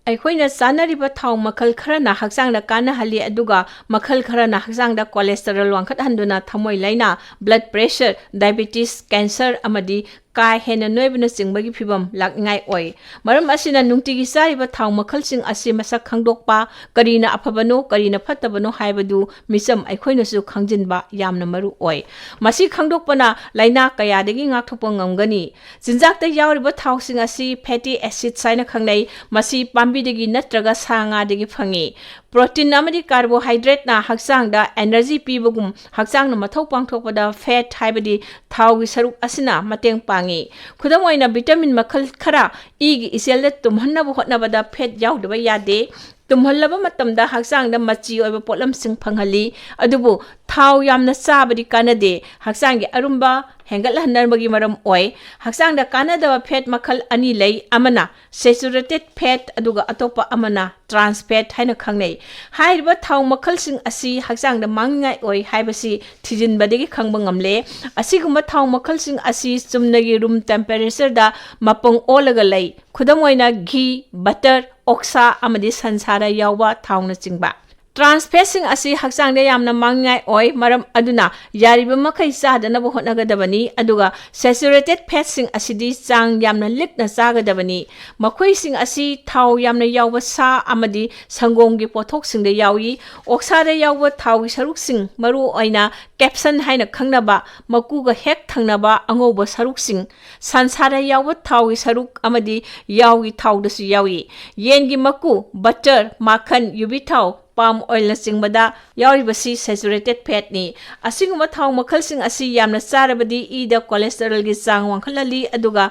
ꯑꯩꯈꯣꯏꯅ ꯆꯥꯅꯔꯤꯕ ꯊꯥꯎ ꯃꯈꯜ ꯈꯔꯅ ꯍꯛꯆꯥꯡꯗ ꯀꯥꯟꯅꯍꯜꯂꯤ ꯑꯗꯨꯒ ꯃꯈꯜ ꯈꯔꯅ ꯍꯛꯆꯥꯡꯗ ꯀꯣꯂꯦꯁꯇꯦꯔꯣꯜ ꯋꯥꯡꯈꯠꯍꯟꯗꯨꯅ ꯊꯃꯣꯏ ꯂꯥꯏꯅꯥ, ꯕ꯭ꯂꯗ ꯄ꯭ꯔꯦꯁꯔ, ꯗꯥꯏꯕꯦꯇꯤꯁ, ꯀꯦꯟꯁꯔ ꯑꯃꯗꯤ ꯀꯥ ꯍꯦꯟꯅ ꯅꯣꯏꯕꯅꯆꯤꯡꯕꯒꯤ ꯐꯤꯚꯝ ꯂꯥꯛꯅꯤꯡꯉꯥꯏ ꯑꯣꯏ꯫ ꯃꯔꯝ ꯑꯁꯤꯅ ꯅꯨꯡꯇꯤꯒꯤ ꯆꯥꯔꯤꯕ ꯊꯥꯎ ꯃꯈꯜꯁꯤꯡ ꯑꯁꯤ ꯃꯁꯛ ꯈꯪꯗꯣꯛꯄ, ꯀꯔꯤꯅ ꯑꯐꯕꯅꯣ ꯀꯔꯤꯅ ꯐꯠꯇꯕꯅꯣ ꯍꯥꯏꯕꯗꯨ ꯃꯤꯆꯝ ꯑꯩꯈꯣꯏꯅꯁꯨ ꯈꯪꯖꯤꯟꯕ ꯌꯥꯝꯅ ꯃꯔꯨ ꯑꯣꯏ꯫ ꯃꯁꯤ ꯈꯪꯗꯣꯛꯄꯅ ꯂꯥꯏꯅꯥ ꯀꯌꯥꯗꯒꯤ ꯉꯥꯛꯊꯣꯛꯄ ꯉꯝꯒꯅꯤ꯫ ꯆꯤꯟꯖꯥꯛꯇ ꯌꯥꯎꯔꯤꯕ ꯊꯥꯎꯁꯤꯡ ꯑꯁꯤ ꯐꯦꯇꯤ ꯑꯦꯁꯤꯗ꯭ꯁ ꯍꯥꯏꯅ ꯈꯪꯅꯩ꯫ ꯃꯁꯤ ꯄꯥꯝꯕꯤꯗꯒꯤ ꯅꯠꯇ꯭ꯔꯒ ꯁꯥ ꯉꯥꯗꯒꯤ ꯐꯪꯏ꯫ ꯄ꯭ꯔꯣꯇꯤꯟ ꯑꯃꯗꯤ ꯀꯥꯔꯕꯣꯍꯥꯏꯗ꯭ꯔꯦꯠꯅ ꯍꯛꯆꯥꯡꯗ ꯑꯦꯅꯔꯖꯤ ꯄꯤꯕꯒꯨꯝ ꯍꯛꯆꯥꯡꯅ ꯃꯊꯧ ꯄꯥꯡꯊꯣꯛꯄꯗ ꯐꯦꯠ ꯍꯥꯏꯕꯗꯤ ꯊꯥꯎꯒꯤ ꯁꯔꯨꯛ ꯑꯁꯤꯅ ꯃꯇꯦꯡ ꯄꯥꯡꯏ꯫ ꯈꯨꯗꯝ ꯑꯣꯏꯅ ꯚꯤꯇꯥꯃꯤꯟ ꯃꯈꯜ ꯈꯔ ꯏꯒꯤ ꯏꯆꯦꯜꯗ ꯇꯨꯝꯍꯟꯅꯕ ꯍꯣꯠꯅꯕꯗ ꯐꯦꯠ ꯌꯥꯎꯗꯕ ꯌꯥꯗꯦ꯫ ꯇꯨꯝꯍꯜꯂꯕ ꯃꯇꯝꯗ ꯍꯛꯆꯥꯡꯗ ꯃꯆꯤ ꯑꯣꯏꯕ ꯄꯣꯠꯂꯝꯁꯤꯡ ꯐꯪꯍꯜꯂꯤ꯫ ꯑꯗꯨꯕꯨ ꯊꯥꯎ ꯌꯥꯝꯅ ꯆꯥꯕꯗꯤ ꯀꯥꯟꯅꯗꯦ꯫ ꯍꯛꯆꯥꯡꯒꯤ ꯑꯔꯨꯝꯕ ꯍꯦꯟꯒꯠꯍꯟꯅꯕꯒꯤ ꯃꯔꯝ ꯑꯣꯏ꯫ ꯍꯛꯆꯥꯡꯗ ꯀꯥꯟꯅꯗꯕ ꯐꯦꯠ ꯃꯈꯜ ꯑꯅꯤ ꯂꯩ꯫ ꯑꯃꯅ ꯁꯦꯆꯨꯔꯦꯇꯦꯗ ꯐꯦꯠ ꯑꯗꯨꯒ ꯑꯇꯣꯞꯄ ꯑꯃꯅ ꯇ꯭ꯔꯥꯟꯁ ꯐꯦꯠ ꯍꯥꯏꯅ ꯈꯪꯅꯩ꯫ ꯍꯥꯏꯔꯤꯕ ꯊꯥꯎ ꯃꯈꯜꯁꯤꯡ ꯑꯁꯤ ꯍꯛꯆꯥꯡꯗ ꯃꯥꯡꯅꯤꯡꯉꯥꯏ ꯑꯣꯏ ꯍꯥꯏꯕꯁꯤ ꯊꯤꯖꯤꯟꯕꯗꯒꯤ ꯈꯪꯕ ꯉꯝꯂꯦ꯫ ꯑꯁꯤꯒꯨꯝꯕ ꯊꯥꯎ ꯃꯈꯜꯁꯤꯡ ꯑꯁꯤ ꯆꯨꯝꯅꯒꯤ ꯔꯨꯝ ꯇꯦꯝꯄꯦꯔꯦꯆꯔꯗ ꯃꯄꯨꯡ ꯑꯣꯜꯂꯒ ꯂꯩ꯫ ꯈꯨꯗꯝ ꯑꯣꯏꯅ ꯘꯤ, ꯕꯇꯔ, ꯑꯣꯛꯁꯥ ꯑꯃꯗꯤ ꯁꯟꯁꯥꯗ ꯌꯥꯎꯕ ꯊꯥꯎꯅꯆꯤꯡꯕ꯫ ꯇ꯭ꯔꯥꯟꯁ ꯐꯦꯠꯁꯤꯡ ꯑꯁꯤ ꯍꯛꯆꯥꯡꯗ ꯌꯥꯝꯅ ꯃꯥꯡꯅꯤꯡꯉꯥꯏ ꯑꯣꯏ꯫ ꯃꯔꯝ ꯑꯗꯨꯅ ꯌꯥꯔꯤꯕ ꯃꯈꯩ ꯆꯥꯗꯅꯕ ꯍꯣꯠꯅꯒꯗꯕꯅꯤ꯫ ꯑꯗꯨꯒ ꯁꯦꯆꯨꯔꯦꯇꯦꯗ ꯐꯦꯠꯁꯤꯡ ꯑꯁꯤꯗꯤ ꯆꯥꯡ ꯌꯥꯝꯅ ꯂꯤꯛꯅ ꯆꯥꯒꯗꯕꯅꯤ꯫ ꯃꯈꯣꯏꯁꯤꯡ ꯑꯁꯤ ꯊꯥꯎ ꯌꯥꯝꯅ ꯌꯥꯎꯕ ꯁꯥ ꯑꯃꯗꯤ ꯁꯪꯒꯣꯝꯒꯤ ꯄꯣꯠꯊꯣꯛꯁꯤꯡꯗ ꯌꯥꯎꯏ꯫ ꯑꯣꯛꯁꯥꯗ ꯌꯥꯎꯕ ꯊꯥꯎꯒꯤ ꯁꯔꯨꯛꯁꯤꯡ, ꯃꯔꯨꯑꯣꯏꯅ ꯀꯦꯞꯁꯟ ꯍꯥꯏꯅ ꯈꯪꯅꯕ ꯃꯀꯨꯒ ꯍꯦꯛ ꯊꯪꯅꯕ ꯑꯉꯧꯕ ꯁꯔꯨꯛꯁꯤꯡ, ꯁꯟꯁꯥꯗ ꯌꯥꯎꯕ ꯊꯥꯎꯒꯤ ꯁꯔꯨꯛ ꯑꯃꯗꯤ ꯌꯥꯎꯒꯤ ꯊꯥꯎꯗꯁꯨ ꯌꯥꯎꯏ꯫ ꯌꯦꯟꯒꯤ ꯃꯀꯨ, ꯕꯇꯔ, ꯃꯥꯈꯟ, ꯌꯨꯕꯤ ꯊꯥꯎ, ꯄꯥꯝ ꯑꯣꯏꯜꯅꯆꯤꯡꯕꯗ ꯌꯥꯎꯔꯤꯕꯁꯤ ꯁꯦꯆꯨꯔꯦꯇꯦꯗ ꯐꯦꯠꯅꯤ꯫ ꯑꯁꯤꯒꯨꯝꯕ ꯊꯥꯎ ꯃꯈꯜꯁꯤꯡ ꯑꯁꯤ ꯌꯥꯝꯅ ꯆꯥꯔꯕꯗꯤ ꯏꯗ ꯀꯣꯂꯦꯁꯇꯦꯔꯣꯜꯒꯤ ꯆꯥꯡ ꯋꯥꯡꯈꯠꯍꯜꯂꯤ ꯑꯗꯨꯒ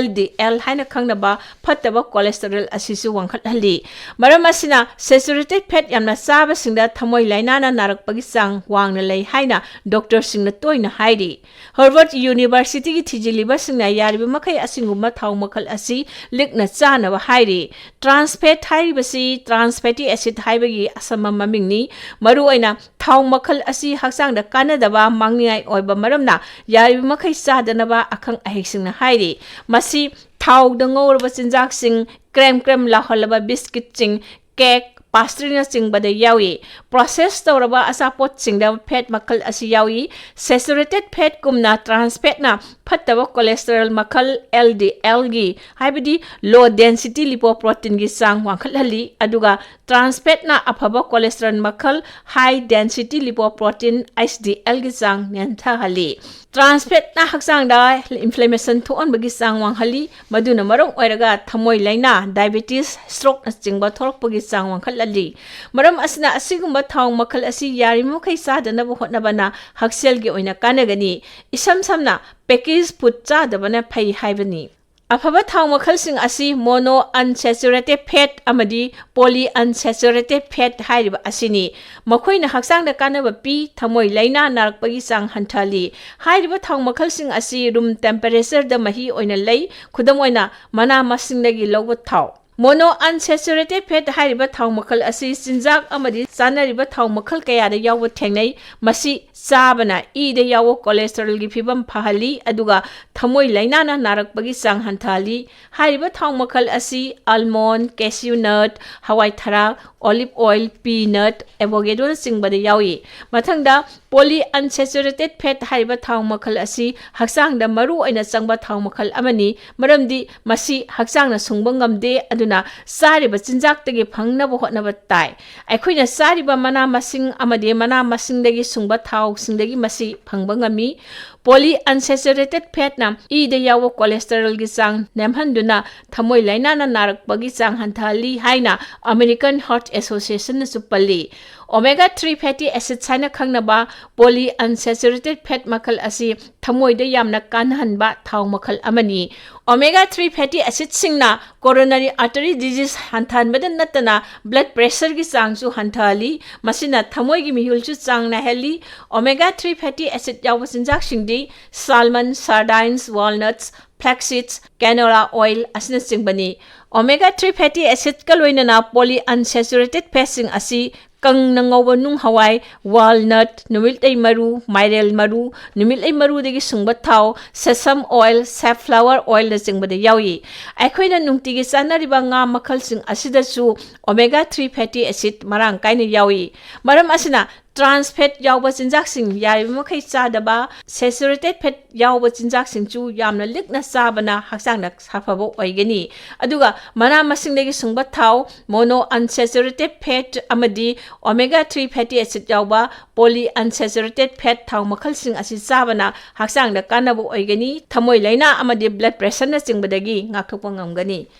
LDL ꯍꯥꯏꯅ ꯈꯪꯅꯕ ꯐꯠꯇꯕ ꯀꯣꯂꯦꯁꯇꯦꯔꯣꯜ ꯑꯁꯤꯁꯨ ꯋꯥꯡꯈꯠꯍꯜꯂꯤ꯫ ꯃꯔꯝ ꯑꯁꯤꯅ ꯁꯦꯆꯨꯔꯦꯇꯦꯗ ꯐꯦꯠ ꯌꯥꯝꯅ ꯆꯥꯕꯁꯤꯡꯗ ꯊꯃꯣꯏ ꯂꯥꯏꯅꯥꯅ ꯅꯥꯔꯛꯄꯒꯤ ꯆꯥꯡ ꯋꯥꯡꯅ ꯂꯩ ꯍꯥꯏꯅ ꯗꯣꯛꯇꯔꯁꯤꯡꯅ ꯇꯣꯏꯅ ꯍꯥꯏꯔꯤ꯫ ꯍꯥꯔꯕꯔꯗ ꯌꯨꯅꯤꯚꯔꯁꯤꯇꯤꯒꯤ ꯊꯤꯖꯤꯜꯂꯤꯕꯁꯤꯡꯅ ꯌꯥꯔꯤꯕ ꯃꯈꯩ ꯑꯁꯤꯒꯨꯝꯕ ꯊꯥꯎ ꯃꯈꯜ ꯑꯁꯤ ꯂꯤꯛꯅ ꯆꯥꯅꯕ ꯍꯥꯏꯔꯤ꯫ ꯇ꯭ꯔꯥꯟꯁ ꯐꯦꯠ ꯍꯥꯏꯔꯤꯕꯁꯤ ꯇ꯭ꯔꯥꯟꯁ ꯐꯦꯇꯤ ꯑꯦꯁꯤꯗ ꯍꯥꯏꯕꯒꯤ ꯑꯁꯝꯕ ꯃꯃꯤꯡꯅꯤ꯫ ꯃꯔꯨꯑꯣꯏꯅ ꯊꯥꯎ ꯃꯈꯜ ꯑꯁꯤ ꯍꯛꯆꯥꯡꯗ ꯀꯥꯟꯅꯗꯕ, ꯃꯥꯡꯅꯤꯡꯉꯥꯏ ꯑꯣꯏꯕ ꯃꯔꯝꯅ ꯌꯥꯔꯤꯕ ꯃꯈꯩ ꯆꯥꯗꯅꯕ ꯑꯈꯪ ꯑꯍꯩꯁꯤꯡꯅ ꯍꯥꯏꯔꯤ꯫ ꯃꯁꯤ ꯊꯥꯎꯗ ꯉꯧꯔꯕ ꯆꯤꯟꯖꯥꯛꯁꯤꯡ, ꯀ꯭ꯔꯦꯝ ꯂꯥꯎꯍꯜꯂꯕ ꯕꯤꯁꯀꯤꯠꯁꯤꯡ, ꯀꯦꯛ, ꯄꯥꯁꯇ꯭ꯔꯤꯅꯆꯤꯡꯕꯗ ꯌꯥꯎꯏ꯫ ꯄ꯭ꯔꯣꯁꯦꯁ ꯇꯧꯔꯕ ꯑꯆꯥꯄꯣꯠꯁꯤꯡꯗ ꯐꯦꯠ ꯃꯈꯜ ꯑꯁꯤ ꯌꯥꯎꯏ꯫ ꯁꯦꯆꯨꯔꯦꯇꯦꯗ ꯐꯦꯠꯀꯨꯝꯅ ꯇ꯭ꯔꯥꯟꯁ ꯐꯦꯠꯅ ꯐꯠꯇꯕ ꯀꯣꯂꯦꯁꯇꯦꯔꯣꯜ ꯃꯈꯜ LDLꯒꯤ ꯍꯥꯏꯕꯗꯤ ꯂꯣ ꯗꯦꯟꯁꯤꯇꯤ ꯂꯤꯄꯣꯄ꯭ꯔꯣꯇꯤꯟꯒꯤ ꯆꯥꯡ ꯋꯥꯡꯈꯠꯍꯜꯂꯤ ꯑꯗꯨꯒ ꯇ꯭ꯔꯥꯟꯁ ꯐꯦꯠꯅ ꯑꯐꯕ ꯀꯣꯂꯦꯁꯇꯦꯔꯣꯜ ꯃꯈꯜ ꯍꯥꯏ ꯗꯦꯟꯁꯤꯇꯤ ꯂꯤꯄꯣꯄ꯭ꯔꯣꯇꯤन HDLꯒꯤ ꯆꯥꯡ ꯅꯦꯝꯊꯍꯜꯂꯤ꯫ ꯇ꯭ꯔꯥꯟꯁ ꯐꯦꯠꯅ ꯍꯛꯆꯥꯡꯗ ꯏꯟꯐ꯭ꯂꯦꯃꯦꯁꯟ ꯊꯣꯛꯍꯟꯕꯒꯤ ꯆꯥꯡ ꯋꯥꯡꯍꯜꯂꯤ꯫ ꯃꯗꯨꯅ ꯃꯔꯝ ꯑꯣꯏꯔꯒ ꯊꯃꯣꯏ ꯂꯥꯏꯅꯥ, ꯗꯥꯏꯕꯦꯇꯤꯁ, ꯁ꯭ꯇ꯭ꯔꯣꯛꯅꯆꯤꯡꯕ ꯊꯣꯛꯂꯛꯄꯒꯤ ꯆꯥꯡ ꯋꯥꯡꯈꯠꯍꯜꯂꯤ꯫ ꯃꯔꯝ ꯑꯁꯤꯅ ꯑꯁꯤꯒꯨꯝꯕ ꯊꯥꯎ ꯃꯈꯜ ꯑꯁꯤ ꯌꯥꯔꯤꯕꯃꯈꯩ ꯆꯥꯗꯅꯕ ꯍꯣꯠꯅꯕꯅ ꯍꯛꯁꯦꯜꯒꯤ ꯑꯣꯏꯅ ꯀꯥꯟꯅꯒꯅꯤ꯫ ꯏꯁꯝ ꯁꯝꯅ ꯄꯦꯀꯦꯖ ꯐꯨꯗ ꯆꯥꯗꯕꯅ ꯐꯩ ꯍꯥꯏꯕꯅꯤ꯫ ꯑꯐꯕ ꯊꯥꯎ ꯃꯈꯜꯁꯤꯡ ꯑꯁꯤ ꯃꯣꯅꯣ ꯑꯟꯁꯦꯆꯨꯔꯦꯇꯦꯗ ꯐꯦꯠ ꯑꯃꯗꯤ ꯄꯣꯂꯤ ꯑꯟꯁꯦꯆꯨꯔꯦꯇꯦꯗ ꯐꯦꯠ ꯍꯥꯏꯔꯤꯕ ꯑꯁꯤꯅꯤ꯫ ꯃꯈꯣꯏꯅ ꯍꯛꯆꯥꯡꯗ ꯀꯥꯟꯅꯕ ꯄꯤ, ꯊꯃꯣꯏ ꯂꯥꯏꯅꯥ ꯅꯥꯔꯛꯄꯒꯤ ꯆꯥꯡ ꯍꯟꯊꯍꯜꯂꯤ꯫ ꯍꯥꯏꯔꯤꯕ ꯊꯥꯎ ꯃꯈꯜꯁꯤꯡ ꯑꯁꯤ ꯔꯨꯝ ꯇꯦꯝꯄꯦꯔꯦꯆꯔꯗ ꯃꯍꯤ ꯑꯣꯏꯅ ꯂꯩ꯫ ꯈꯨꯗꯝ ꯑꯣꯏꯅ ꯃꯅꯥ-ꯃꯁꯤꯡꯗꯒꯤ ꯂꯧꯕ ꯊꯥꯎ꯫ ꯃꯣꯅꯣ ꯑꯟꯁꯦꯆꯨꯔꯦꯇꯦꯗ ꯐꯦꯠ ꯍꯥꯏꯔꯤꯕ ꯊꯥꯎ ꯃꯈꯜ ꯑꯁꯤ ꯆꯤꯟꯖꯥꯛ ꯑꯃꯗꯤ ꯆꯥꯅꯔꯤꯕ ꯊꯥꯎ ꯃꯈꯜ ꯀꯌꯥꯗ ꯌꯥꯎꯕ ꯊꯦꯡꯅꯩ꯫ ꯃꯁꯤ ꯆꯥꯕꯅ ꯏꯗ ꯌꯥꯎꯕ ꯀꯣꯂꯦꯁꯇꯦꯔꯣꯜꯒꯤ ꯐꯤꯚꯝ ꯐꯍꯜꯂꯤ ꯑꯗꯨꯒ ꯊꯃꯣꯏ ꯂꯥꯏꯅꯥꯅ ꯅꯥꯔꯛꯄꯒꯤ ꯆꯥꯡ ꯍꯟꯊꯍꯜꯂꯤ꯫ ꯍꯥꯏꯔꯤꯕ ꯊꯥꯎ ꯃꯈꯜ ꯑꯁꯤ ꯑꯜꯃꯣꯟꯗ, ꯀꯦꯁ꯭ꯌꯨ ꯅꯠ, ꯍꯋꯥꯏ ꯊꯔꯥꯛ, ꯑꯣꯂꯤꯚ ꯑꯣꯏꯜ, ꯄꯤꯅꯠ, ꯑꯦꯚꯣꯀꯦꯗꯣꯅꯆꯤꯡꯕꯗ ꯌꯥꯎꯏ꯫ ꯃꯊꯪꯗ ꯄꯣꯂꯤ ꯑꯟꯁꯦꯆꯨꯔꯦꯇꯦꯗ ꯐꯦꯠ ꯍꯥꯏꯔꯤꯕ ꯊꯥꯎ ꯃꯈꯜ ꯑꯁꯤ ꯍꯛꯆꯥꯡꯗ ꯃꯔꯨꯑꯣꯏꯅ ꯆꯪꯕ ꯊꯥꯎ ꯃꯈꯜ ꯑꯃꯅꯤ ꯃꯔꯝꯗꯤ ꯃꯁꯤ ꯍꯛꯆꯥꯡꯅ ꯁꯨꯡꯕ ꯉꯝꯗꯦ ꯑꯗꯨꯅ ꯆꯥꯔꯤꯕ ꯆꯤꯟꯖꯥꯛꯇꯒꯤ ꯐꯪꯅꯕ ꯍꯣꯠꯅꯕ ꯇꯥꯏ꯫ ꯑꯩꯈꯣꯏꯅ ꯆꯥꯔꯤꯕ ꯃꯅꯥ-ꯃꯁꯤꯡ ꯑꯃꯗꯤ ꯃꯅꯥ-ꯃꯁꯤꯡꯗꯒꯤ ꯁꯨꯡꯕ ꯊꯥꯎꯁꯤꯡꯗꯒꯤ ꯃꯁꯤ ꯐꯪꯕ ꯉꯝꯃꯤ꯫ ꯄꯣꯂꯤ ꯑꯟꯁꯦꯆꯨꯔꯦꯇꯦꯗ ꯐꯦꯠꯅ ꯏꯗ ꯌꯥꯎꯕ ꯀꯣꯂꯦꯁꯇꯦꯔꯣꯜꯒꯤ ꯆꯥꯡ ꯅꯦꯝꯍꯟꯗꯨꯅ ꯊꯃꯣꯏ ꯂꯥꯏꯅꯥꯅ ꯅꯥꯔꯛꯄꯒꯤ ꯆꯥꯡ ꯍꯟꯊꯍꯜꯂꯤ ꯍꯥꯏꯅ ꯑꯃꯦꯔꯤꯀꯟ ꯍꯥꯔꯠ ꯑꯦꯁꯣꯁꯤꯑꯦꯁꯟꯅꯁꯨ ꯄꯜꯂꯤ꯫ Omega-3 ꯐꯦꯇꯤ ꯑꯦꯁꯤꯗ꯭ꯁ ꯍꯥꯏꯅ ꯈꯪꯅꯕ ꯄꯣꯂꯤ ꯑꯟꯁꯦꯆꯨꯔꯦꯇꯦꯗ ꯐꯦꯠ ꯃꯈꯜ ꯑꯁꯤ ꯊꯃꯣꯏꯗ ꯌꯥꯝꯅ ꯀꯥꯟꯅꯍꯟꯕ ꯊꯥꯎ ꯃꯈꯜ ꯑꯃꯅꯤ꯫ Omega-3 ꯐꯦꯇꯤ ꯑꯦꯁꯤꯗ꯭ꯁꯁꯤꯡꯅ ꯀꯣꯔꯣꯅꯔꯤ ꯑꯥꯔꯇꯔꯤ ꯗꯤꯖꯤꯖ ꯍꯟꯊꯍꯟꯕꯇ ꯅꯠꯇꯅ ꯕ꯭ꯂꯗ ꯄ꯭ꯔꯦꯁꯔꯒꯤ ꯆꯥꯡꯁꯨ ꯍꯟꯊꯍꯜꯂꯤ꯫ ꯃꯁꯤꯅ ꯊꯃꯣꯏꯒꯤ ꯃꯤꯍꯨꯜꯁꯨ ꯆꯥꯡ ꯅꯥꯏꯍꯜꯂꯤ꯫ Omega-3 ꯐꯦꯇꯤ ꯑꯦꯁꯤꯗ ꯌꯥꯎꯕ ꯆꯤꯟꯖꯥꯛꯁꯤꯡꯗꯤ ꯁꯥꯜꯃꯟ, ꯁꯥꯔꯗꯥꯏꯟꯁ, ꯋꯥꯜꯅꯠꯁ, ꯐ꯭ꯂꯦꯛꯁꯤꯗ꯭ꯁ, ꯀꯦꯅꯣꯂꯥ ꯑꯣꯏꯜ ꯑꯁꯤꯅꯆꯤꯡꯕꯅꯤ꯫ Omega-3 ꯐꯦꯇꯤ ꯑꯦꯁꯤꯗꯀ ꯂꯣꯏꯅꯅ ꯄꯣꯂꯤ ꯑꯟꯁꯦꯆꯨꯔꯦꯇꯦꯗ ꯐꯦꯠꯁꯤꯡ ꯑꯁꯤ kangna ngawba nung hawai, walnut, numiltay maru, mairel maru, numiltay maru dagi sungba thao, sesame oil, safflower oil na singbada yawi. Aikoina nungtigi sanariba nga makal sing asida su omega 3 fatty acid marang kaina yawi. Maram asina trans fat yawba chinjak sing yari makai chadaba, saturated fat yawba chinjak sing chu yamna likna sabana hakchangda safabo oigani. Aduga mana masing lagi sungba thao, mono unsaturated fat amadi omega 3 fatty acid yawba poly unsaturated fat thao makal sing asi sabana hakchangda kanaba oigani, thamoi laina amadi blood pressure na singbadagi ngakthokpa ngamgani.